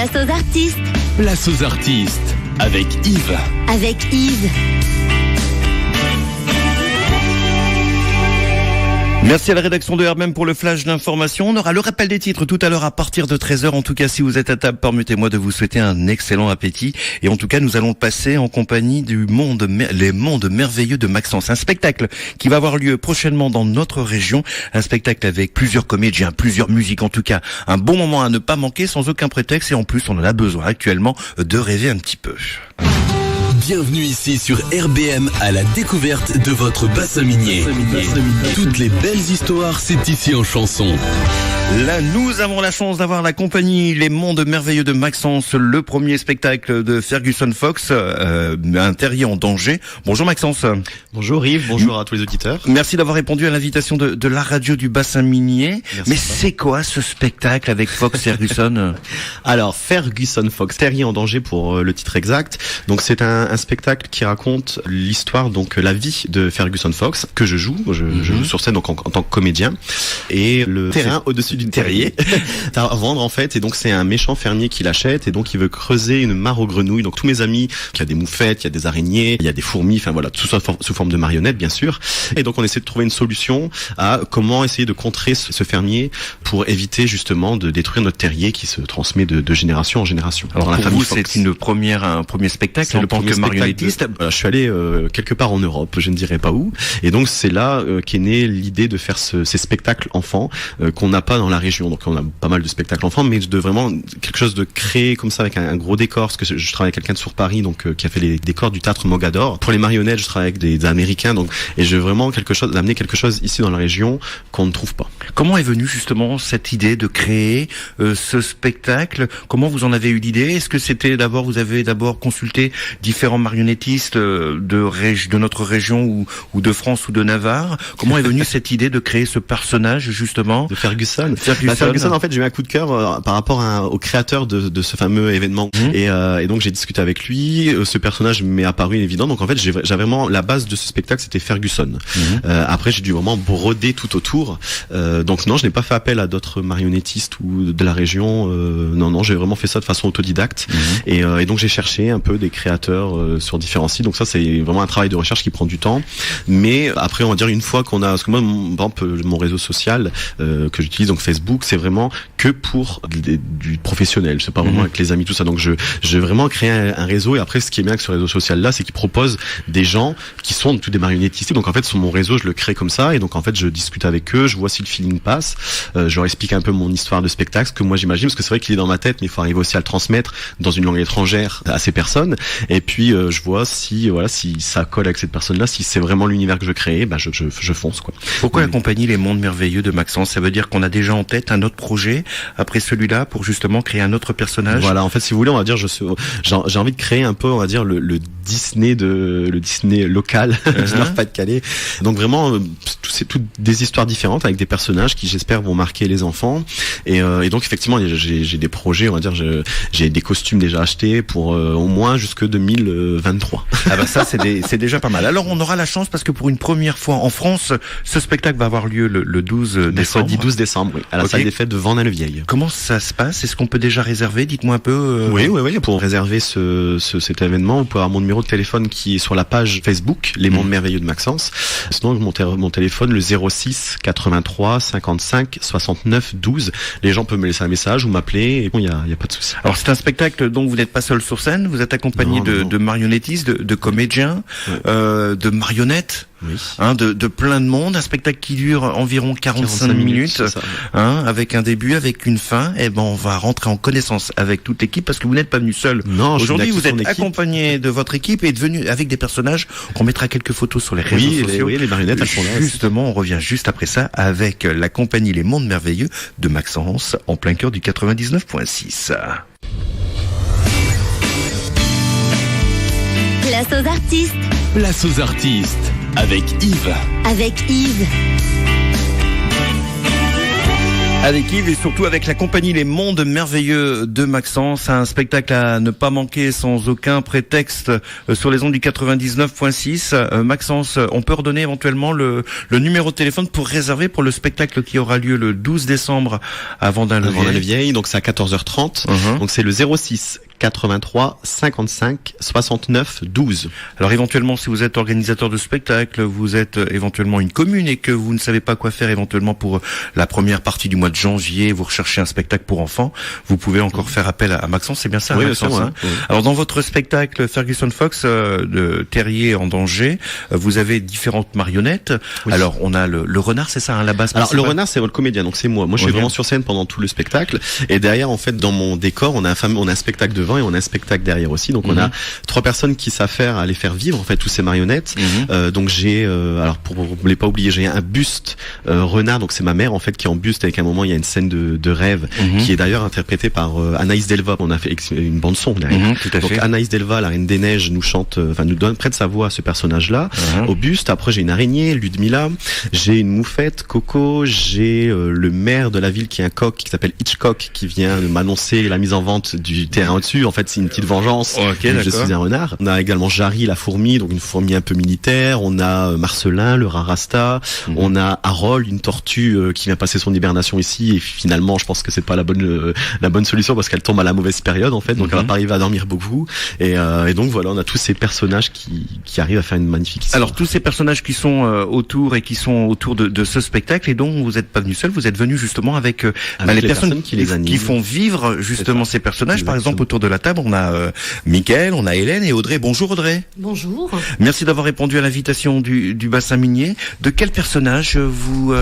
Place aux artistes. Place aux artistes avec Yves. Avec Yves. Merci à la rédaction de RMM pour le flash d'information. On aura le rappel des titres tout à l'heure à partir de 13h. En tout cas, si vous êtes à table, permettez-moi de vous souhaiter un excellent appétit. Et en tout cas, nous allons passer en compagnie du les mondes merveilleux de Maxence. Un spectacle qui va avoir lieu prochainement dans notre région. Un spectacle avec plusieurs comédiens, plusieurs musiques. En tout cas, un bon moment à ne pas manquer sans aucun prétexte. Et en plus, on en a besoin actuellement de rêver un petit peu. Bienvenue ici sur RBM à la découverte de votre bassin minier. Toutes les belles histoires, c'est ici en chanson. Là, nous avons la chance d'avoir la compagnie Les Mondes Merveilleux de Maxence, le premier spectacle de Ferguson Fox, un terrier en danger. Bonjour Maxence. Bonjour Yves, bonjour à tous les auditeurs. Merci d'avoir répondu à l'invitation de la radio du bassin minier. Merci. Mais c'est quoi ce spectacle avec Fox Ferguson? Alors, Ferguson Fox, terrier en danger pour le titre exact. Donc c'est un spectacle qui raconte l'histoire, donc la vie de Ferguson Fox, que je joue. Je joue sur scène donc en tant que comédien. Et le terrain au-dessus du terrier à vendre en fait, et donc c'est un méchant fermier qui l'achète et donc il veut creuser une mare aux grenouilles. Donc tous mes amis, il y a des moufettes, il y a des araignées, il y a des fourmis, enfin voilà, tout ça sous forme de marionnettes bien sûr. Et donc on essaie de trouver une solution à comment essayer de contrer ce fermier pour éviter justement de détruire notre terrier qui se transmet de génération en génération. Alors dans pour la vous, Fox. c'est un premier spectacle en tant que marionnettiste. Voilà, je suis allé quelque part en Europe, je ne dirais pas où, et donc c'est là qu'est née l'idée de faire ces spectacles enfants qu'on n'a pas dans la région. Donc on a pas mal de spectacles enfants, mais de vraiment quelque chose de créé comme ça avec un gros décor, parce que je travaille avec quelqu'un de sur Paris, donc qui a fait les décors du théâtre Mogador. Pour les marionnettes, je travaille avec des Américains, donc et je veux vraiment amener quelque chose ici dans la région qu'on ne trouve pas. Comment est venue justement cette idée de créer ce spectacle? Comment vous en avez eu l'idée? Est-ce que c'était vous avez d'abord consulté différents marionnettistes de notre région ou de France ou de Navarre? Comment est venue cette idée de créer ce personnage justement de Ferguson? Ferguson, en fait, j'ai eu un coup de cœur par rapport au créateur de ce fameux événement. Et donc j'ai discuté avec lui. Ce personnage m'est apparu évident. Donc en fait, j'ai vraiment la base de ce spectacle, c'était Ferguson. Après, j'ai dû vraiment broder tout autour. Donc non, je n'ai pas fait appel à d'autres marionnettistes ou de la région. Non, j'ai vraiment fait ça de façon autodidacte. Et donc j'ai cherché un peu des créateurs sur différents sites. Donc ça, c'est vraiment un travail de recherche qui prend du temps. Mais après, on va dire une fois qu'on a, parce que moi, par exemple, mon réseau social que j'utilise, donc Facebook, c'est vraiment que pour du professionnel. C'est pas vraiment avec les amis, tout ça. Donc j'ai vraiment créé un réseau. Et après, ce qui est bien avec ce réseau social là, c'est qu'il propose des gens qui sont tous des marionnettistes. Donc en fait, sur mon réseau, je le crée comme ça. Et donc en fait, je discute avec eux, je vois si le feeling passe. Je leur explique un peu mon histoire de spectacle, ce que moi j'imagine, parce que c'est vrai qu'il est dans ma tête, mais il faut arriver aussi à le transmettre dans une langue étrangère à ces personnes. Et puis je vois si ça colle avec cette personne-là, si c'est vraiment l'univers que je crée, je fonce quoi. Pourquoi accompagner Les Mondes Merveilleux de Maxence? Ça veut dire qu'on a déjà en tête un autre projet après celui-là pour justement créer un autre personnage? Voilà, en fait, si vous voulez, on va dire, j'ai envie de créer un peu, on va dire, le Disney local du Nord-Pas-de-Calais. Donc vraiment, c'est toutes des histoires différentes avec des personnages qui, j'espère, vont marquer les enfants. Et donc effectivement, j'ai des projets, on va dire, j'ai des costumes déjà achetés pour au moins jusque 2023. Ah bah ça, c'est déjà pas mal. Alors on aura la chance parce que pour une première fois en France, ce spectacle va avoir lieu le 12 décembre. Mercredi 12 décembre, oui, à la salle des fêtes de Vannes-le-Vieil. Comment ça se passe? Est-ce qu'on peut déjà réserver? Dites-moi un peu. Oui. Pour réserver cet événement, vous pouvez avoir mon numéro de téléphone qui est sur la page Facebook, Les Mondes Merveilleux de Maxence. Sinon, mon téléphone, le 06 83 55 69 12. Les gens peuvent me laisser un message ou m'appeler. Et bon, il y a pas de souci. Alors c'est un spectacle dont vous n'êtes pas seul sur scène. Vous êtes accompagné de marionnettistes, de comédiens, de marionnettes. Oui. De plein de monde, un spectacle qui dure environ 45 minutes, avec un début, avec une fin. Et on va rentrer en connaissance avec toute l'équipe parce que vous n'êtes pas venu seul. Non, aujourd'hui vous êtes accompagné de votre équipe et venu avec des personnages. On mettra quelques photos sur les réseaux sociaux. Les marionnettes, elles sont là. Justement, on revient juste après ça avec la compagnie Les Mondes Merveilleux de Maxence en plein cœur du 99.6. Place aux artistes. Place aux artistes avec Yves. Avec Yves. Avec Yves et surtout avec la compagnie Les Mondes Merveilleux de Maxence, un spectacle à ne pas manquer sans aucun prétexte sur les ondes du 99.6. Maxence, on peut redonner éventuellement le numéro de téléphone pour réserver pour le spectacle qui aura lieu le 12 décembre à Vendin-le-Vieil. Donc c'est à 14h30. Donc c'est le 06 83 55 69 12. Alors éventuellement, si vous êtes organisateur de spectacle, vous êtes éventuellement une commune et que vous ne savez pas quoi faire éventuellement pour la première partie du mois de janvier, vous recherchez un spectacle pour enfants, vous pouvez encore faire appel à Maxence, c'est bien ça, oui, Maxence, bien sûr, hein. Alors dans votre spectacle Ferguson Fox de Terrier en danger, vous avez différentes marionnettes. Oui. Alors on a le renard, c'est ça, hein, la base principale. Alors le renard, c'est votre comédien, donc c'est moi. Moi je suis vraiment sur scène pendant tout le spectacle et derrière en fait dans mon décor, on a un spectacle devant et on a un spectacle derrière aussi. Donc on a 3 personnes qui savent faire à les faire vivre en fait tous ces marionnettes. Donc j'ai alors pour ne pas oublier, j'ai un buste renard, donc c'est ma mère en fait qui est en buste avec un moment il y a une scène de rêve qui est d'ailleurs interprétée par Anaïs Delva. On a fait une bande son derrière. Donc Anaïs Delva, la Reine des Neiges, nous chante, nous prête sa voix à ce personnage-là au buste. Après j'ai une araignée, Ludmilla, j'ai une moufette, Coco, j'ai le maire de la ville qui est un coq qui s'appelle Hitchcock qui vient m'annoncer la mise en vente du terrain au-dessus. En fait c'est une petite vengeance. Je suis un renard. On a également Jarry, la fourmi, donc une fourmi un peu militaire. On a Marcelin, le rat Rasta. On a Harold, une tortue qui vient passer son hibernation ici et finalement je pense que c'est pas la bonne solution parce qu'elle tombe à la mauvaise période en fait, donc elle va pas arriver à dormir beaucoup et donc voilà, on a tous ces personnages qui arrivent à faire une magnifique histoire. Alors tous ces personnages qui sont autour de ce spectacle, et donc vous n'êtes pas venu seul, vous êtes venu justement avec les personnes qui font vivre justement ces personnages. Exactement. Par exemple autour de la table on a Mickaël, on a Hélène et Audrey. Bonjour Audrey. Bonjour. Merci d'avoir répondu à l'invitation du bassin minier. De quel personnage vous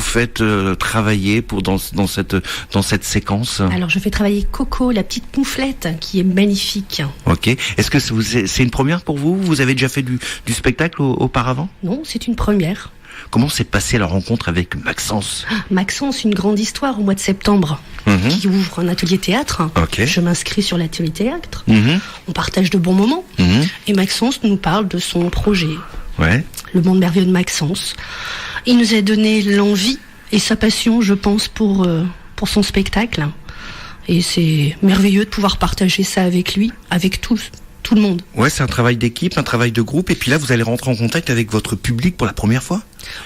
faites travailler dans cette séquence? Alors je fais travailler Coco, la petite mouflette, qui est magnifique. Ok. Est-ce que c'est une première pour vous? Vous avez déjà fait du spectacle auparavant? Non, c'est une première. Comment s'est passée la rencontre avec Maxence? Maxence, une grande histoire au mois de septembre, qui ouvre un atelier théâtre. Okay. Je m'inscris sur l'atelier théâtre. On partage de bons moments. Et Maxence nous parle de son projet. Ouais. Le monde merveilleux de Maxence. Il nous a donné l'envie et sa passion, je pense, pour son spectacle. Et c'est merveilleux de pouvoir partager ça avec lui, avec tout le monde. Ouais, c'est un travail d'équipe, un travail de groupe. Et puis là, vous allez rentrer en contact avec votre public pour la première fois?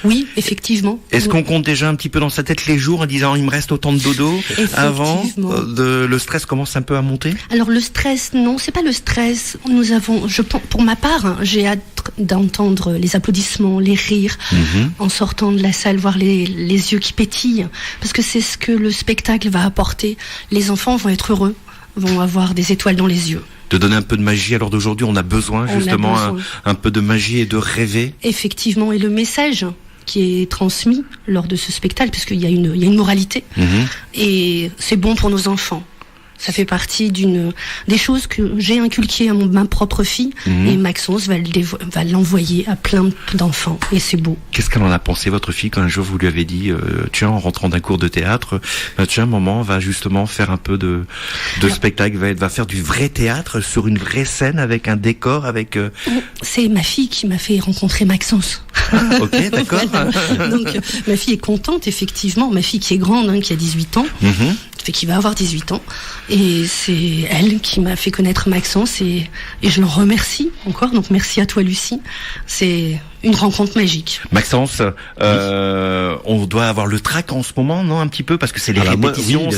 Oui, effectivement. Est-ce qu'on compte déjà un petit peu dans sa tête les jours en disant il me reste autant de dodo avant le stress commence un peu à monter? Alors le stress, non, c'est pas le stress. Pour ma part, j'ai hâte d'entendre les applaudissements, les rires, en sortant de la salle, voir les yeux qui pétillent, parce que c'est ce que le spectacle va apporter. Les enfants vont être heureux, vont avoir des étoiles dans les yeux. De donner un peu de magie à l'heure d'aujourd'hui, on a besoin justement un peu de magie et de rêver. Effectivement, et le message qui est transmis lors de ce spectacle, puisqu'il y a une moralité, et c'est bon pour nos enfants. Ça fait partie des choses que j'ai inculquées à ma propre fille, et Maxence va l'envoyer à plein d'enfants, et c'est beau. Qu'est-ce qu'elle en a pensé, votre fille, quand un jour vous lui avez dit, tiens, en rentrant d'un cours de théâtre, tiens, maman va justement faire un peu de spectacle, va faire du vrai théâtre sur une vraie scène avec un décor, avec... C'est ma fille qui m'a fait rencontrer Maxence. Ok, d'accord. Voilà. Donc, ma fille est contente, effectivement. Ma fille qui est grande, qui a 18 ans. Qui va avoir 18 ans, et c'est elle qui m'a fait connaître Maxence, et je l'en remercie encore, donc merci à toi Lucie, c'est une rencontre magique. Maxence, on doit avoir le trac en ce moment, non, un petit peu, parce que c'est les répétitions,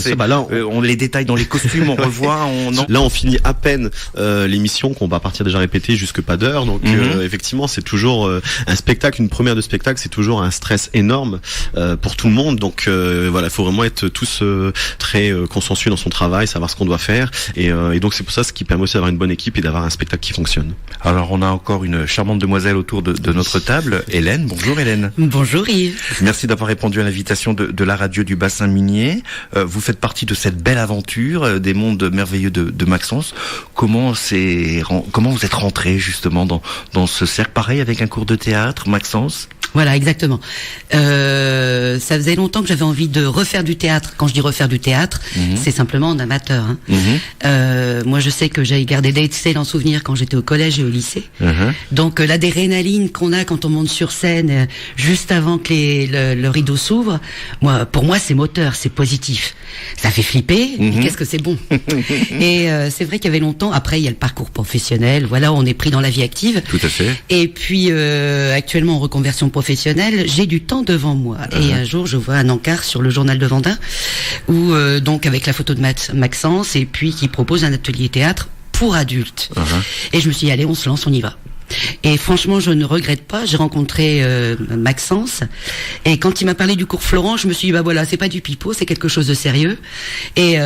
on les détaille dans les costumes, on revoit, Là on finit à peine l'émission, qu'on va partir déjà répéter jusque pas d'heure, donc effectivement c'est toujours un spectacle, une première de spectacle, c'est toujours un stress énorme pour tout le monde, donc voilà, il faut vraiment être tous très consensueux dans son travail, savoir ce qu'on doit faire, et donc c'est pour ça ce qui permet aussi d'avoir une bonne équipe et d'avoir un spectacle qui fonctionne. Alors on a encore une charmante demoiselle autour de notre table, Hélène. Bonjour Hélène. Bonjour Yves. Merci d'avoir répondu à l'invitation de la radio du bassin minier. Vous faites partie de cette belle aventure des mondes merveilleux de Maxence. Comment vous êtes rentré justement dans ce cercle, pareil avec un cours de théâtre, Maxence? Voilà, exactement. Ça faisait longtemps que j'avais envie de refaire du théâtre. Quand je dis refaire du théâtre, c'est simplement en amateur. Moi, je sais que j'ai gardé d'excellents souvenirs quand j'étais au collège et au lycée. Donc, l'adrénaline qu'on a quand on monte sur scène, juste avant que le rideau s'ouvre, pour moi, c'est moteur, c'est positif. Ça fait flipper, mais qu'est-ce que c'est bon. Et c'est vrai qu'il y avait longtemps. Après, il y a le parcours professionnel. Voilà, on est pris dans la vie active. Tout à fait. Et puis, actuellement, en reconversion professionnelle, j'ai du temps devant moi. Et un jour, je vois un encart sur le journal de Vendin, où donc avec la photo de Maxence, et puis qui propose un atelier théâtre pour adultes. Et je me suis dit, allez, on se lance, on y va. Et franchement, je ne regrette pas. J'ai rencontré Maxence, et quand il m'a parlé du cours Florent, je me suis dit, bah voilà, c'est pas du pipeau, c'est quelque chose de sérieux, et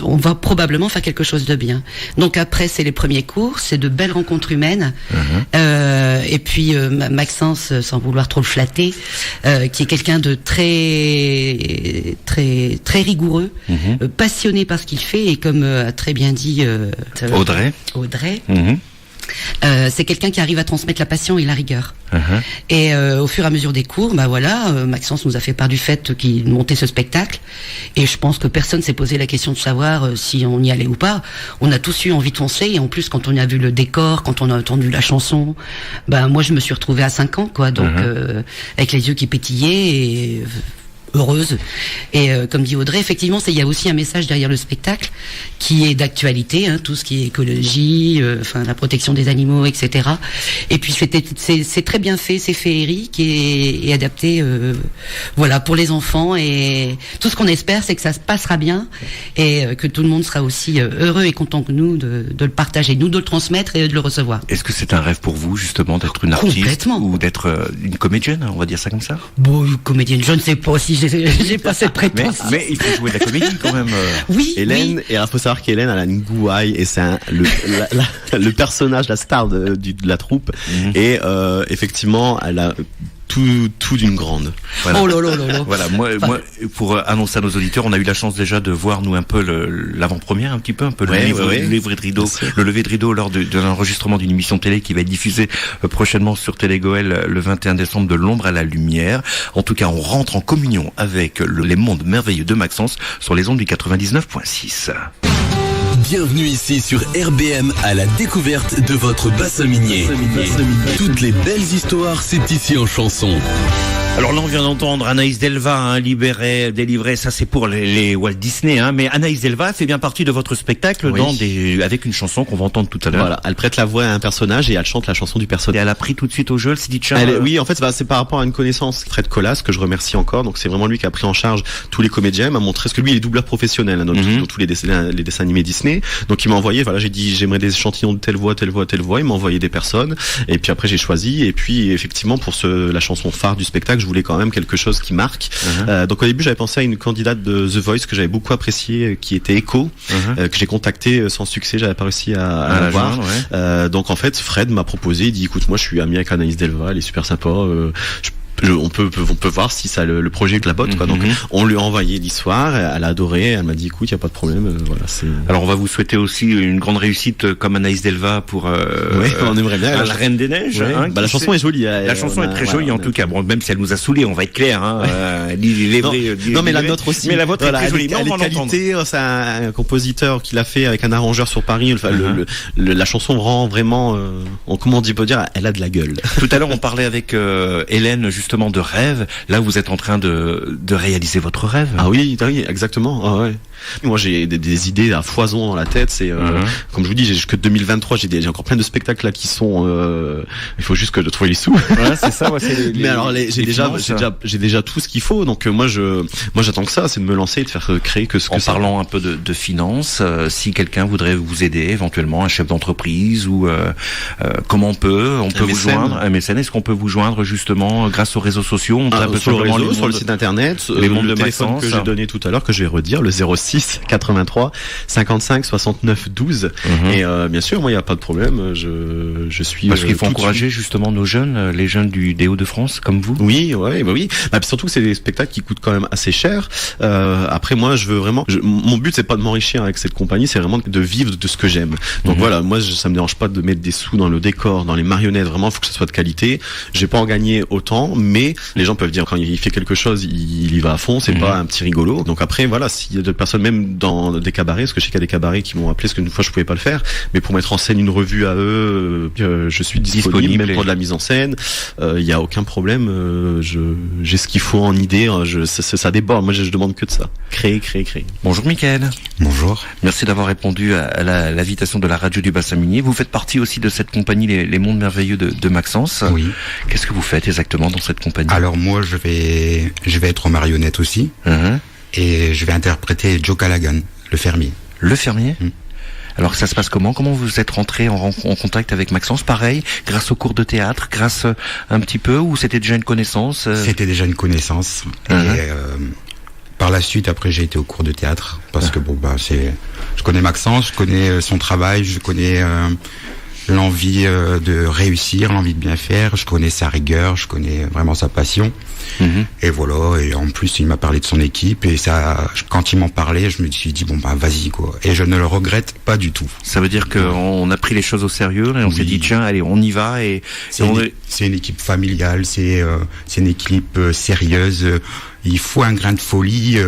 on va probablement faire quelque chose de bien. Donc après, c'est les premiers cours, c'est de belles rencontres humaines, et puis Maxence, sans vouloir trop le flatter, qui est quelqu'un de très très très rigoureux, passionné par ce qu'il fait, et comme a très bien dit Audrey. C'est quelqu'un qui arrive à transmettre la passion et la rigueur. Et au fur et à mesure des cours, Maxence nous a fait part du fait qu'il montait ce spectacle. Et je pense que personne s'est posé la question de savoir si on y allait ou pas. On a tous eu envie de foncer. Et en plus, quand on a vu le décor, quand on a entendu la chanson, moi je me suis retrouvée à 5 ans, quoi. Donc avec les yeux qui pétillaient et heureuse. Et comme dit Audrey, effectivement, il y a aussi un message derrière le spectacle qui est d'actualité, tout ce qui est écologie, la protection des animaux, etc. Et puis c'est très bien fait, c'est féerique et adapté, pour les enfants. Et tout ce qu'on espère, c'est que ça se passera bien et que tout le monde sera aussi heureux et content que nous de le partager, nous de le transmettre et de le recevoir. Est-ce que c'est un rêve pour vous, justement, d'être une artiste ou d'être une comédienne, on va dire ça comme ça? Bon, une comédienne, je ne sais pas si j'ai pas cette prétention. Mais il faut jouer de la comédie quand même. Oui. Hélène, et il faut savoir qu'Hélène, elle a une gouaille, et c'est le personnage, la star de la troupe. Et effectivement, elle a tout d'une grande. Voilà. Oh là là là là. Voilà, moi, pour annoncer à nos auditeurs, on a eu la chance déjà de voir nous un peu l'avant-première, le lever de rideau lors de l'enregistrement d'une émission télé qui va être diffusée prochainement sur Télé Goël le 21 décembre, de l'ombre à la lumière. En tout cas, on rentre en communion avec les mondes merveilleux de Maxence sur les ondes du 99.6. Bienvenue ici sur RBM à la découverte de votre bassin minier. Toutes les belles histoires, c'est ici en chanson. Alors là, on vient d'entendre Anaïs Delva, délivré, ça c'est pour les Walt Disney, mais Anaïs Delva fait bien partie de votre spectacle avec une chanson qu'on va entendre tout à l'heure. Voilà, elle prête la voix à un personnage et elle chante la chanson du personnage. Et elle a pris tout de suite au jeu, elle s'est dit oui, en fait, c'est par rapport à une connaissance, Fred Collas, que je remercie encore. Donc c'est vraiment lui qui a pris en charge tous les comédiens, il m'a montré ce que lui, il est doubleur professionnel dans tous les dessins animés Disney. Donc il m'a envoyé, j'ai dit j'aimerais des échantillons de telle voix, il m'a envoyé des personnes, et puis après j'ai choisi, et puis effectivement pour la chanson phare du spectacle, je voulais quand même quelque chose qui marque. Donc au début j'avais pensé à une candidate de The Voice que j'avais beaucoup appréciée, qui était Echo, que j'ai contacté sans succès, j'avais pas réussi à la voir. Donc en fait Fred m'a proposé, il dit écoute, moi je suis ami avec Anaïs Delva, elle est super sympa, on peut voir si ça le projet de la botte, quoi. Donc on lui a envoyé l'histoire, elle a adoré, elle m'a dit écoute, il y a pas de problème, Alors on va vous souhaiter aussi une grande réussite comme Anaïs Delva pour on aimerait bien la Reine des Neiges. La chanson est jolie. La chanson est très jolie en tout cas. Bon, même si elle nous a saoulés, on va être clair. Non, mais la nôtre aussi. Mais la vôtre est très jolie. Elle est qualité. C'est un compositeur qui l'a fait avec un arrangeur sur Paris. La chanson rend vraiment, comment on peut dire, elle a de la gueule. Tout à l'heure, on parlait avec Hélène justement de rêve. Là, vous êtes en train de réaliser votre rêve. Ah oui, exactement. Ah ouais. Moi, j'ai des idées à foison dans la tête. C'est comme je vous dis, j'ai jusque 2023. J'ai encore plein de spectacles là qui sont. Il faut juste que je trouve les sous. Ouais, c'est ça. Mais alors, j'ai déjà tout ce qu'il faut. Donc moi, j'attends que ça, c'est de me lancer et de faire créer que ce que. En parlant un peu de finances, si quelqu'un voudrait vous aider, éventuellement un chef d'entreprise ou comment on peut vous joindre, un mécène. Est-ce qu'on peut vous joindre justement grâce au réseaux sociaux, on tape sur le réseau, sur le site internet, les mondes de téléphone Maxence que j'ai donné tout à l'heure, que je vais redire, le 06 83 55 69 12. Et bien sûr, moi, il n'y a pas de problème. Je suis. Parce qu'il faut encourager justement nos jeunes, les jeunes des Hauts-de-France, comme vous. Oui, ouais, bah oui. Bah, surtout que c'est des spectacles qui coûtent quand même assez cher. Après, moi, je veux vraiment. Mon but, c'est pas de m'enrichir avec cette compagnie, c'est vraiment de vivre de ce que j'aime. Donc voilà, moi, ça me dérange pas de mettre des sous dans le décor, dans les marionnettes. Vraiment, il faut que ça soit de qualité. J'ai pas en gagné autant, mais les gens peuvent dire quand il fait quelque chose, il y va à fond. C'est pas un petit rigolo. Donc après, voilà, s'il y a d'autres personnes, même dans des cabarets, parce que je sais qu'il y a des cabarets qui m'ont appelé, parce qu'une fois je pouvais pas le faire, mais pour mettre en scène une revue à eux, je suis disponible même pour de la mise en scène. Il y a aucun problème. J'ai ce qu'il faut en idée. Ça déborde. Moi, je demande que de ça. Créer. Bonjour Mickaël. Bonjour. Merci d'avoir répondu à l'invitation de la radio du Bassin Minier. Vous faites partie aussi de cette compagnie, les Mondes Merveilleux de Maxence. Oui. Qu'est-ce que vous faites exactement dans cette compagnie? Alors moi, je vais être marionnette aussi. Et je vais interpréter Joe Callaghan, le fermier. Le fermier? Alors ça se passe comment vous êtes rentré en contact avec Maxence? Pareil, grâce au cours de théâtre, grâce un petit peu, ou c'était déjà une connaissance? C'était déjà une connaissance. Et par la suite, après, j'ai été au cours de théâtre parce que je connais Maxence, je connais son travail, je connais l'envie de réussir, l'envie de bien faire, je connais sa rigueur, je connais vraiment sa passion. Et voilà, et en plus il m'a parlé de son équipe, et ça, quand il m'en parlait, je me suis dit vas-y quoi, et je ne le regrette pas du tout. Ça veut dire qu'on a pris les choses au sérieux et on s'est dit tiens, allez, on y va, et c'est une équipe familiale, c'est une équipe sérieuse, il faut un grain de folie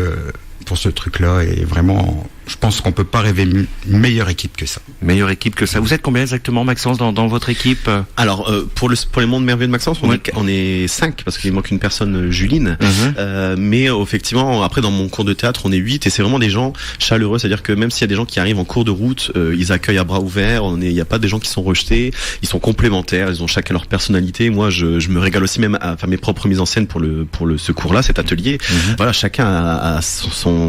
pour ce truc-là, et vraiment, je pense qu'on peut pas rêver une meilleure équipe que ça. Meilleure équipe que ça. Vous êtes combien exactement, Maxence, dans votre équipe? Alors, pour les Mondes Merveilleux de Maxence, on est 5, parce qu'il manque une personne, Juline. Mais effectivement, après, dans mon cours de théâtre, on est 8, et c'est vraiment des gens chaleureux. C'est-à-dire que même s'il y a des gens qui arrivent en cours de route, ils accueillent à bras ouverts. Il n'y a pas des gens qui sont rejetés. Ils sont complémentaires. Ils ont chacun leur personnalité. Moi, je me régale aussi même à faire mes propres mises en scène pour ce cours-là, cet atelier. Voilà, chacun a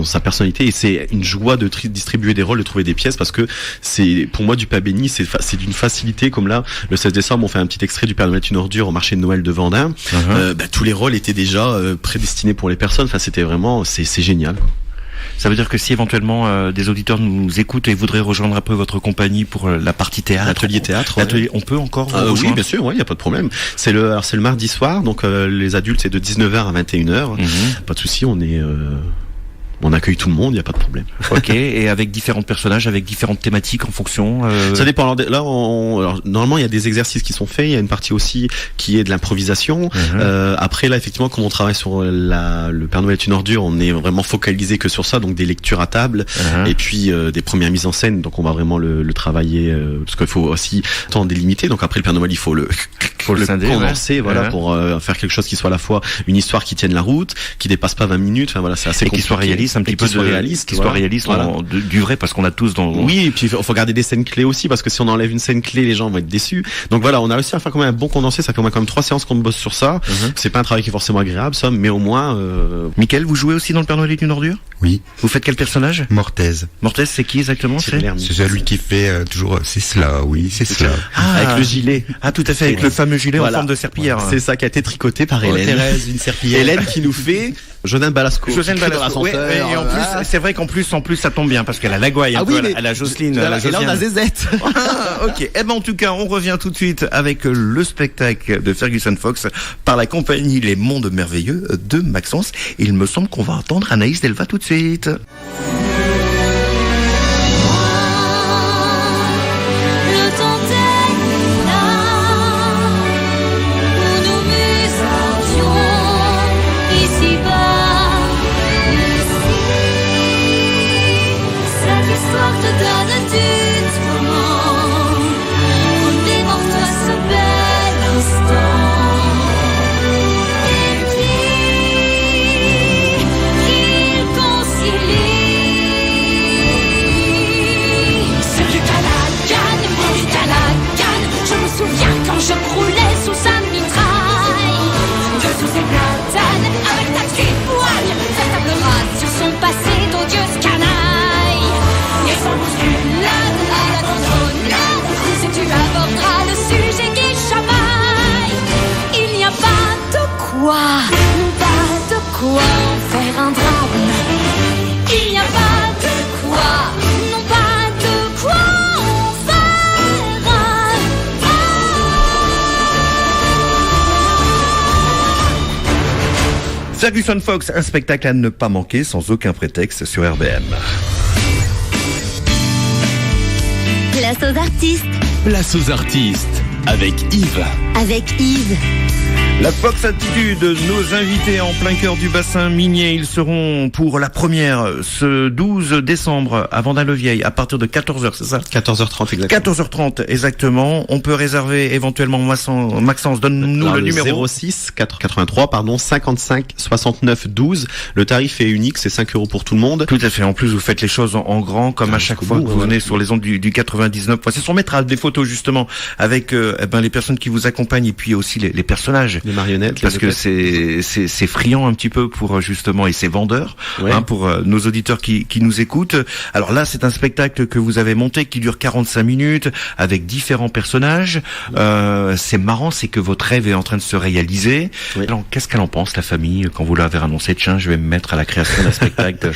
sa personnalité, et c'est une joie de distribuer des rôles, de trouver des pièces, parce que c'est, pour moi, du pain béni, c'est d'une facilité. Comme là, le 16 décembre, on fait un petit extrait du Père Noël est une ordure au marché de Noël de Vendin. Tous les rôles étaient déjà prédestinés pour les personnes. Enfin, c'était vraiment, c'est génial, quoi. Ça veut dire que si éventuellement des auditeurs nous écoutent et voudraient rejoindre un peu votre compagnie pour la partie théâtre, l'atelier théâtre, on peut encore oui, bien sûr, il y a pas de problème. C'est le mardi soir, donc les adultes c'est de 19h à 21h. Pas de souci, on accueille tout le monde, il n'y a pas de problème. Ok, et avec différents personnages, avec différentes thématiques en fonction. Ça dépend. Alors, alors, normalement, il y a des exercices qui sont faits. Il y a une partie aussi qui est de l'improvisation. Après, là, effectivement, comme on travaille sur le Père Noël est une ordure, on est vraiment focalisé que sur ça. Donc, des lectures à table, et puis des premières mises en scène. Donc, on va vraiment le travailler, parce qu'il faut aussi temps délimité. Donc, après le Père Noël, il faut le condenser, voilà, pour faire quelque chose qui soit à la fois une histoire qui tienne la route, qui dépasse pas 20 minutes. Enfin, voilà, c'est assez compliqué. Qui soit réaliste, un petit peu réaliste, qui soit réaliste, du vrai, parce qu'on a tous dans. Oui, et puis il faut garder des scènes clés aussi, parce que si on enlève une scène clé, les gens vont être déçus. Donc voilà, on a réussi à faire quand même un bon condensé. Ça fait quand même 3 séances qu'on bosse sur ça. C'est pas un travail qui est forcément agréable, ça, mais au moins. Mickaël, vous jouez aussi dans le Père Noël est une ordure? Oui. Vous faites quel personnage? Mortez, c'est qui exactement? C'est celui qui fait toujours. C'est cela, oui, c'est cela. Avec le gilet. Ah, tout à fait, avec le fameux gilet en forme de serpillière. C'est ça qui a été tricoté par Hélène. Thérèse, une serpillière. Hélène qui nous fait Josène Balasco. Ouais, et en plus, c'est vrai qu'en plus, ça tombe bien, parce qu'elle a la gouaille, à la Jocelyne. Et là, on a Zézette. Ok. En tout cas, on revient tout de suite avec le spectacle de Ferguson Fox par la compagnie Les Mondes Merveilleux de Maxence. Il me semble qu'on va entendre Anaïs Delva tout de suite. Qu'il concilie Ferguson Fox, un spectacle à ne pas manquer sans aucun prétexte sur RBM. Place aux artistes. Place aux artistes avec Yves. Avec Yves. La Fox Attitude, nos invités en plein cœur du bassin minier, ils seront pour la première ce 12 décembre à Vendin-le-Vieil à partir de 14h, c'est ça ? 14h30 exactement. 14h30 exactement. On peut réserver éventuellement Maxence, donne-nous le numéro. 06 83 55 69 12. Le tarif est unique, c'est 5 € pour tout le monde. Tout à fait. En plus, vous faites les choses en grand, comme à chaque fois que vous venez sur les ondes du 99. C'est on mettra des photos justement avec les personnes qui vous accompagnent et puis aussi les personnages. Les marionnettes. Parce que c'est friand un petit peu pour justement, et c'est vendeur, pour nos auditeurs qui nous écoutent. Alors là, c'est un spectacle que vous avez monté qui dure 45 minutes avec différents personnages. C'est marrant, c'est que votre rêve est en train de se réaliser. Oui. Alors, qu'est-ce qu'elle en pense, la famille, quand vous l'avez annoncé? Tiens, je vais me mettre à la création d'un spectacle.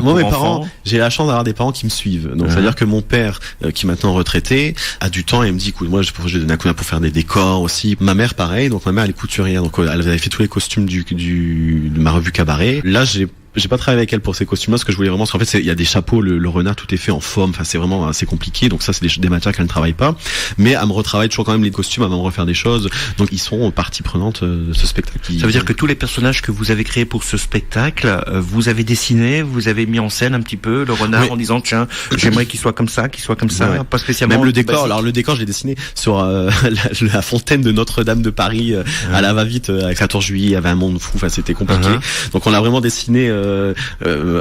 Moi, mes parents, j'ai la chance d'avoir des parents qui me suivent. Donc, c'est-à-dire que mon père, qui est maintenant retraité, a du temps et me dit, écoute, moi, je donne un coup de main pour faire des décors aussi. Ma mère, pareil. Donc, ma mère, elle est couturière. Donc, elle avait fait tous les costumes de ma revue Cabaret. Là, j'ai pas travaillé avec elle pour ces costumes-là, ce que je voulais vraiment, parce qu'en fait, il y a des chapeaux, le renard, tout est fait en forme, enfin, c'est vraiment assez compliqué, donc ça, c'est des matières qu'elle ne travaille pas, mais elle me retravaille toujours quand même les costumes avant de refaire des choses, donc ils sont partie prenante de ce spectacle. Ça veut dire que tous les personnages que vous avez créés pour ce spectacle, vous avez dessiné, vous avez mis en scène un petit peu le renard en disant, tiens, j'aimerais qu'il soit comme ça, pas spécialement. Même le décor, alors le décor, je l'ai dessiné sur la fontaine de Notre-Dame de Paris, à la va-vite, avec 14 juillet, il y avait un monde fou, enfin, c'était compliqué. Donc on a vraiment dessiné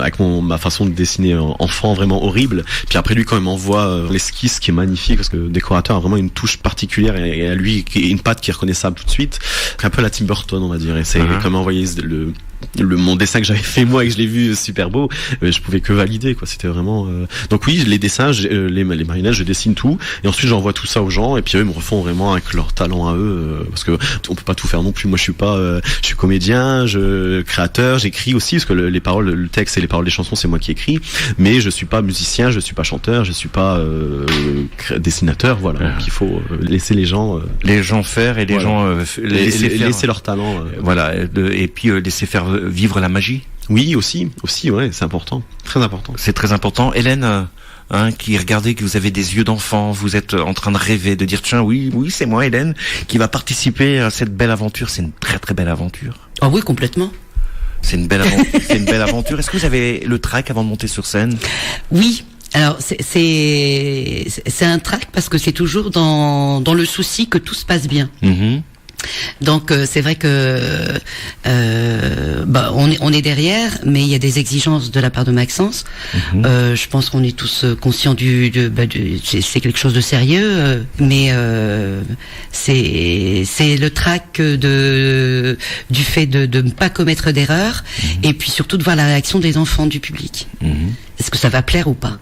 avec ma façon de dessiner enfant vraiment horrible. Puis après lui quand il m'envoie l'esquisse qui est magnifique parce que le décorateur a vraiment une touche particulière et à lui une patte qui est reconnaissable tout de suite. Un peu la Tim Burton on va dire. Et c'est comme envoyer mon dessin que j'avais fait moi et que je l'ai vu super beau, je pouvais que valider quoi. C'était vraiment donc oui les dessins, les marionnettes, je dessine tout et ensuite j'envoie tout ça aux gens et puis eux ils me refont vraiment avec leur talent à eux parce que on peut pas tout faire non plus. Moi je suis comédien, créateur, j'écris aussi parce que les paroles, le texte et les paroles des chansons c'est moi qui écris, mais je suis pas musicien, je suis pas chanteur, je suis pas dessinateur, voilà. Donc il faut laisser les gens faire et les gens laisser leur talent voilà et puis laisser faire vivre la magie. Oui, aussi, ouais, c'est important, très important. C'est très important. Hélène, qui regardez que vous avez des yeux d'enfant, vous êtes en train de rêver, de dire tiens, oui, c'est moi, Hélène, qui va participer à cette belle aventure. C'est une très très belle aventure. Ah oui, complètement. C'est une belle aventure. Est-ce que vous avez le trac avant de monter sur scène? Oui. Alors c'est un trac parce que c'est toujours dans le souci que tout se passe bien. Donc c'est vrai que on est derrière, mais il y a des exigences de la part de Maxence. Je pense qu'on est tous conscients c'est quelque chose de sérieux, mais c'est le trac du fait de ne pas commettre d'erreur, et puis surtout de voir la réaction des enfants, du public. Est-ce que ça va plaire ou pas?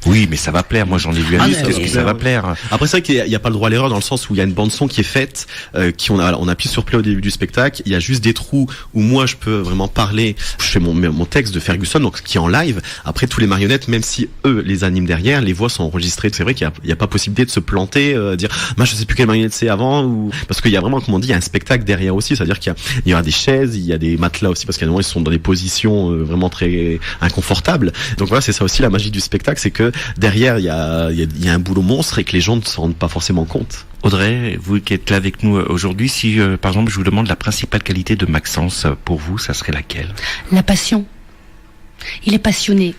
Oui, mais ça va plaire. Moi, j'en ai vu un liste. Est-ce que ça va plaire? Après, c'est vrai qu'il y a pas le droit à l'erreur dans le sens où il y a une bande son qui est faite, on appuie sur play au début du spectacle. Il y a juste des trous où moi je peux vraiment parler. Je fais mon texte de Ferguson, donc qui est en live. Après, tous les marionnettes, même si eux les animent derrière, les voix sont enregistrées. C'est vrai qu'il y a pas possibilité de se planter, dire, moi je sais plus quelle marionnette c'est avant, ou parce qu'il y a vraiment, comme on dit, il y a un spectacle derrière aussi. C'est-à-dire qu'il y aura des chaises, il y a des matelas aussi, parce qu'à un moment ils sont dans des positions vraiment très inconfortables. Donc voilà, c'est ça aussi la magie du spectacle, c'est que derrière il y a un boulot monstre et que les gens ne s'en rendent pas forcément compte. Audrey, vous qui êtes là avec nous aujourd'hui, si par exemple je vous demande la principale qualité de Maxence pour vous, ça serait laquelle? La passion. Il est passionné.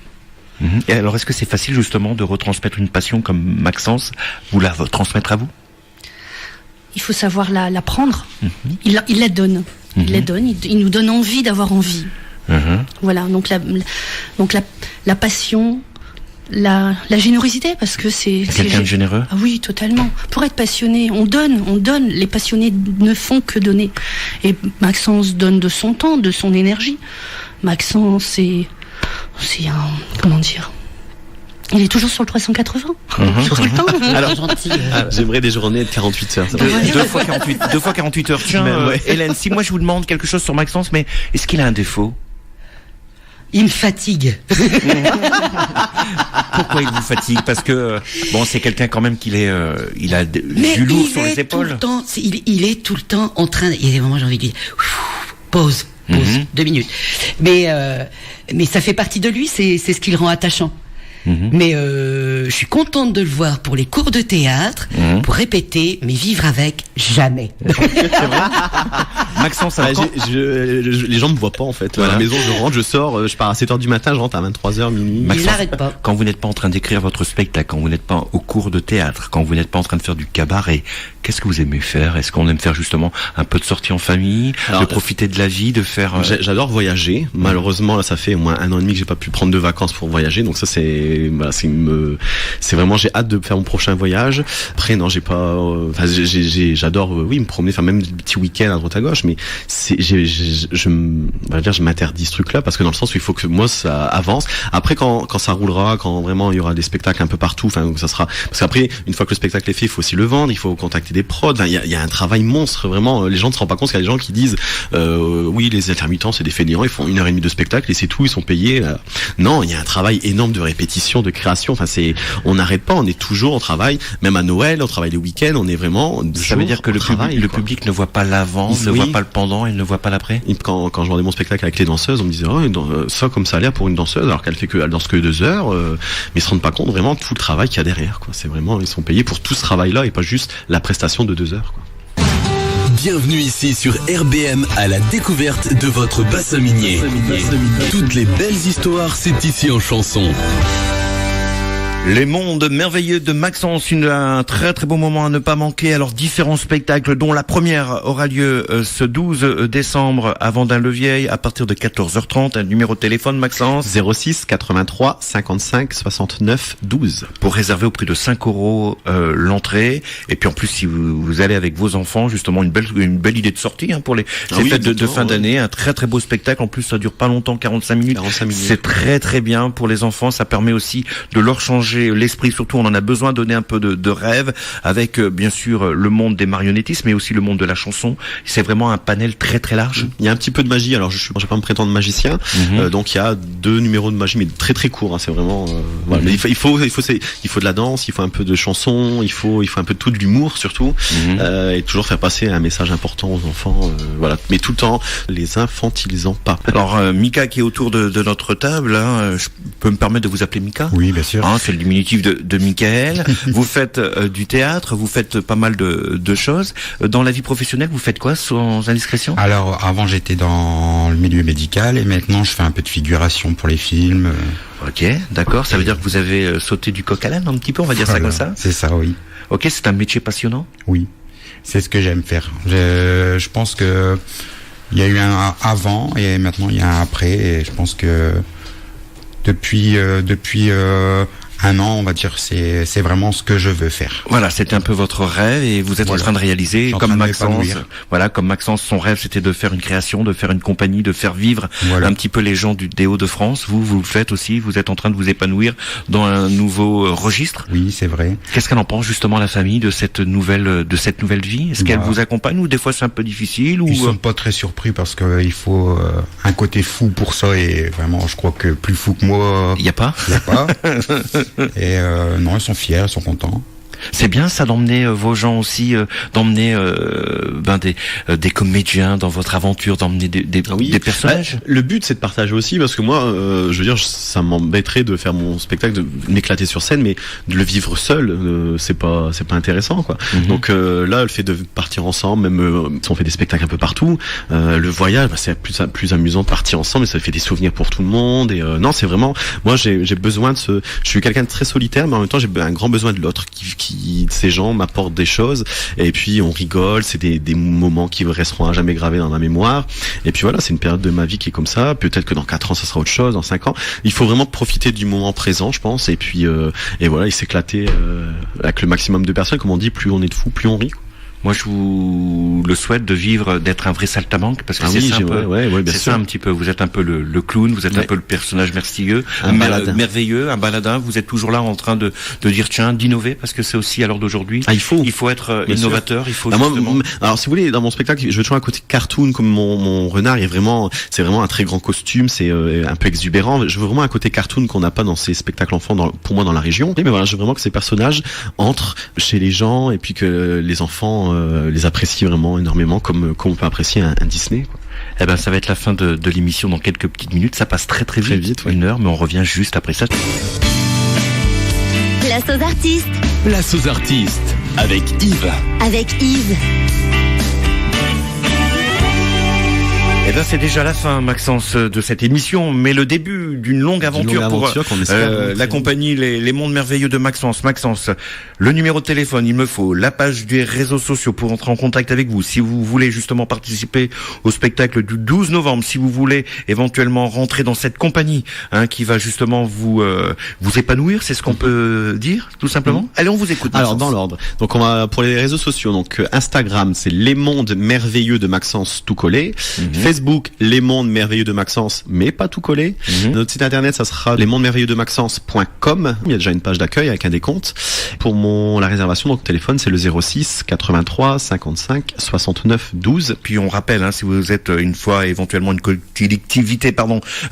Et alors est-ce que c'est facile justement de retransmettre une passion comme Maxence, vous la transmettre à vous? Il faut savoir la prendre. Il la donne. Il la donne. Il nous donne envie d'avoir envie. Voilà. Donc la passion. La générosité, parce que c'est quelqu'un de généreux. Ah oui, totalement. Pour être passionné, on donne. Les passionnés ne font que donner. Et Maxence donne de son temps, de son énergie. Maxence, c'est un, comment dire, il est toujours sur le 380. Tout le temps. Alors gentil. J'aimerais des journées de 48 heures. 2 fois 48 heures. Tiens, Hélène, si moi je vous demande quelque chose sur Maxence, mais est-ce qu'il a un défaut? Il me fatigue. Pourquoi il vous fatigue? Parce que c'est quelqu'un quand même il a du lourd sur les épaules. Il est tout le temps en train. Il y a des moments j'ai envie de dire pause. Pause, 2 minutes. Mais ça fait partie de lui, c'est ce qui le rend attachant. Mais je suis contente de le voir pour les cours de théâtre, pour répéter, mais vivre avec, jamais. Maxence, les gens me voient pas en fait. À la maison, je rentre, je sors, je pars à 7h du matin, je rentre à 23h, minuit. Il n'arrête pas. Quand vous n'êtes pas en train d'écrire votre spectacle, quand vous n'êtes pas au cours de théâtre, quand vous n'êtes pas en train de faire du cabaret, qu'est-ce que vous aimez faire? Est-ce qu'on aime faire justement un peu de sortie en famille, de profiter de la vie, de faire... J'adore voyager. Malheureusement, là, ça fait au moins 1 an et demi que j'ai pas pu prendre de vacances pour voyager. Donc ça, c'est vraiment, j'ai hâte de faire mon prochain voyage. Après, non, j'ai pas, j'adore, me promener, faire même des petits week-ends à droite à gauche, mais je m'interdis ce truc-là parce que dans le sens où il faut que moi ça avance. Après, quand ça roulera, quand vraiment il y aura des spectacles un peu partout, enfin, ça sera, parce qu'après, une fois que le spectacle est fait, il faut aussi le vendre, il faut contacter des prods. Il y a un travail monstre, vraiment. Les gens ne se rendent pas compte qu'il y a des gens qui disent, oui, les intermittents, c'est des fainéants, ils font 1h30 de spectacle et c'est tout, ils sont payés. Non, il y a un travail énorme de répétition, de création. Enfin, on n'arrête pas, on est toujours au travail. Même à Noël, on travaille les week-ends, on est vraiment. Ça veut dire que le public ne voit pas l'avant, ne voit pas le pendant, il ne voit pas l'après. Quand je vendais mon spectacle avec les danseuses, on me disait, ça comme ça a l'air pour une danseuse, alors qu'elle danse que 2 heures, mais ils se rendent pas compte vraiment tout le travail qu'il y a derrière, quoi. C'est vraiment, ils sont payés pour tout ce travail-là et pas juste la prestation de 2 heures, quoi. Bienvenue ici sur RBM à la découverte de votre bassin minier. Toutes les belles histoires, c'est ici en chanson. Les mondes merveilleux de Maxence, un très très beau moment à ne pas manquer. Alors différents spectacles dont la première aura lieu ce 12 décembre à Vendin-le-Vieil à partir de 14h30. Un numéro de téléphone, Maxence 06 83 55 69 12. Pour réserver au prix de 5 € l'entrée. Et puis en plus, si vous allez avec vos enfants, justement une belle idée de sortie pour les fêtes de fin d'année. Un très très beau spectacle. En plus, ça dure pas longtemps, 45 minutes. C'est très très bien pour les enfants. Ça permet aussi de leur changer l'esprit, surtout on en a besoin, donner un peu de rêve avec bien sûr le monde des marionnettistes mais aussi le monde de la chanson. C'est vraiment un panel très très large. Il y a un petit peu de magie, alors je vais pas me prétendre magicien, donc il y a 2 numéros de magie mais très très courts, c'est vraiment voilà. Mais il faut de la danse, il faut un peu de chanson, il faut un peu de tout, de l'humour surtout, et toujours faire passer un message important aux enfants, voilà, mais tout le temps les infantilisant pas. Alors Mika qui est autour de notre table, je peux me permettre de vous appeler Mika? Oui, bien sûr. C'est le diminutif de Michael. Vous faites du théâtre, vous faites pas mal de choses. Dans la vie professionnelle, vous faites quoi, sans indiscrétion? Alors, avant, j'étais dans le milieu médical et maintenant, je fais un peu de figuration pour les films. Ok, d'accord. Ça veut dire que vous avez sauté du coq à l'âne un petit peu, on va dire ça comme ça? C'est ça, oui. Ok, c'est un métier passionnant? Oui, c'est ce que j'aime faire. Je pense que il y a eu un avant et maintenant il y a un après, et je pense que depuis 1 an, on va dire, c'est vraiment ce que je veux faire. Voilà, c'était un peu votre rêve et vous êtes en train de réaliser, comme Maxence. Voilà, comme Maxence, son rêve c'était de faire une création, de faire une compagnie, de faire vivre un petit peu les gens des Hauts-de-France. Vous le faites aussi, vous êtes en train de vous épanouir dans un nouveau registre. Oui, c'est vrai. Qu'est-ce qu'elle en pense justement la famille de cette nouvelle vie? Est-ce qu'elle vous accompagne ou des fois c'est un peu difficile? Ils sont pas très surpris parce que il faut un côté fou pour ça, et vraiment je crois que plus fou que moi, il y a pas. Et non, ils sont fiers, ils sont contents. C'est bien ça d'emmener vos gens aussi, d'emmener des comédiens dans votre aventure, d'emmener des personnages. Le but c'est de partager aussi, parce que moi, je veux dire, ça m'embêterait de faire mon spectacle, de m'éclater sur scène, mais de le vivre seul, c'est pas intéressant, quoi. Donc là, le fait de partir ensemble, même si on fait des spectacles un peu partout, le voyage, c'est plus amusant de partir ensemble, et ça fait des souvenirs pour tout le monde. Et non, c'est vraiment, moi j'ai besoin de je suis quelqu'un de très solitaire, mais en même temps j'ai un grand besoin de l'autre, qui ces gens m'apportent des choses, et puis on rigole, c'est des moments qui resteront à jamais gravés dans ma mémoire. Et puis voilà, c'est une période de ma vie qui est comme ça. Peut-être que dans 4 ans ça sera autre chose, dans 5 ans. Il faut vraiment profiter du moment présent, je pense, et puis et voilà, et s'éclater avec le maximum de personnes. Comme on dit, plus on est de fous, plus on rit. Moi, je vous le souhaite de vivre, d'être un vrai saltimbanque, parce que c'est ça un peu. C'est ça un petit peu. Vous êtes un peu le clown, vous êtes un peu le personnage merveilleux, merveilleux, un baladin. Vous êtes toujours là en train de dire tiens, d'innover, parce que c'est aussi à l'heure d'aujourd'hui. Il faut être innovateur. Il faut. Alors, si vous voulez, dans mon spectacle, je veux toujours un côté cartoon, comme mon renard. C'est vraiment un très grand costume. C'est un peu exubérant. Je veux vraiment un côté cartoon qu'on n'a pas dans ces spectacles enfants, pour moi, dans la région. Mais voilà, je veux vraiment que ces personnages entrent chez les gens, et puis que les enfants les apprécient vraiment énormément, comme on peut apprécier un Disney, quoi. Eh ben, ça va être la fin de l'émission dans quelques petites minutes. Ça passe très vite, ouais. 1 heure, mais on revient juste après ça. Place aux artistes. Place aux artistes avec Yves. Avec Yves. Eh ben, c'est déjà la fin, Maxence, de cette émission, mais le début d'une longue aventure pour la compagnie Les Mondes Merveilleux de Maxence. Maxence, le numéro de téléphone, il me faut, la page des réseaux sociaux pour entrer en contact avec vous. Si vous voulez justement participer au spectacle du 12 novembre, si vous voulez éventuellement rentrer dans cette compagnie, qui va justement vous épanouir, c'est ce qu'on peut dire, tout simplement. Allez, on vous écoute, Maxence. Alors, dans l'ordre. Donc, on va, pour les réseaux sociaux, donc, Instagram, c'est Les Mondes Merveilleux de Maxence, tout collé. Facebook, Les Mondes Merveilleux de Maxence, mais pas tout collé. Notre site internet, ça sera lesmondesmerveilleuxdemaxence.com. Il y a déjà une page d'accueil avec un décompte. Pour la réservation, donc téléphone, c'est le 06 83 55 69 12. Puis on rappelle, si vous êtes une fois éventuellement une collectivité,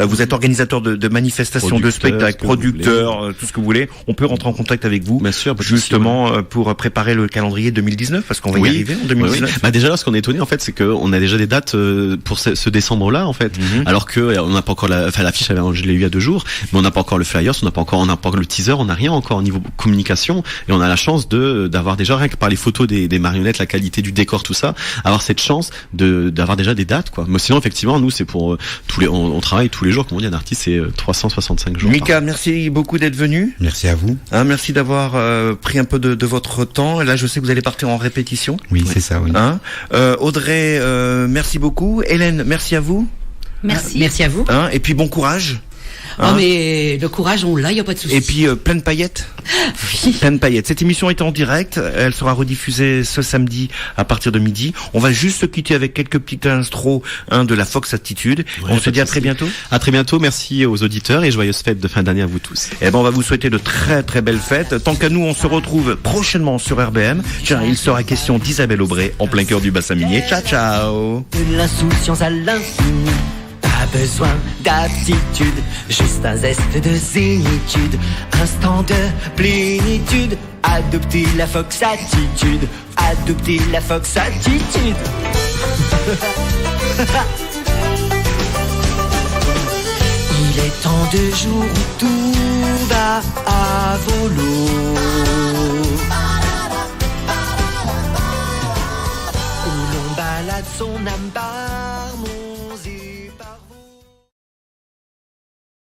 vous êtes organisateur de manifestations, de spectacles, producteur, tout ce que vous voulez, on peut rentrer en contact avec vous. Bien sûr, justement pour préparer le calendrier 2019, parce qu'on va y arriver en 2019. Oui. Bah déjà là, ce qu'on est étonné en fait, c'est qu'on a déjà des dates pour ce décembre-là en fait, alors que on n'a pas encore l'affiche, je l'ai eu il y a 2 jours, mais on n'a pas encore le flyers, on n'a pas encore le teaser, on n'a rien encore au niveau communication, et on a la chance d'avoir déjà, rien que par les photos des marionnettes, la qualité du décor, tout ça, avoir cette chance d'avoir déjà des dates, quoi. Mais sinon, effectivement, nous, c'est pour on travaille tous les jours, comme on dit, un artiste, c'est 365 jours. Mika, merci beaucoup d'être venu. Merci à vous. Merci d'avoir pris un peu de votre temps. Et là, je sais que vous allez partir en répétition. Oui, c'est ça, oui. Audrey, merci beaucoup. Hélène, merci à vous. Merci. Merci à vous. Et puis bon courage. Mais le courage, on l'a, il n'y a pas de souci. Et puis plein de paillettes. Oui. Plein de paillettes. Cette émission est en direct. Elle sera rediffusée ce samedi à partir de midi. On va juste se quitter avec quelques petites intros de la Fox Attitude. Ouais, on se dit à très bientôt. À très bientôt. Merci aux auditeurs et joyeuses fêtes de fin d'année à vous tous. Eh ben, on va vous souhaiter de très très belles fêtes. Tant qu'à nous, on se retrouve prochainement sur RBM. Tiens, il sera question d'Isabelle Aubray en plein cœur du bassin minier. Ciao, ciao. De l'insouciance à l'infini. Pas besoin d'aptitude, juste un zeste de zénitude, instant de plénitude. Adoptez la Fox Attitude, adoptez la Fox Attitude. Il est temps de jour où tout va à volo, où l'on balade son âme.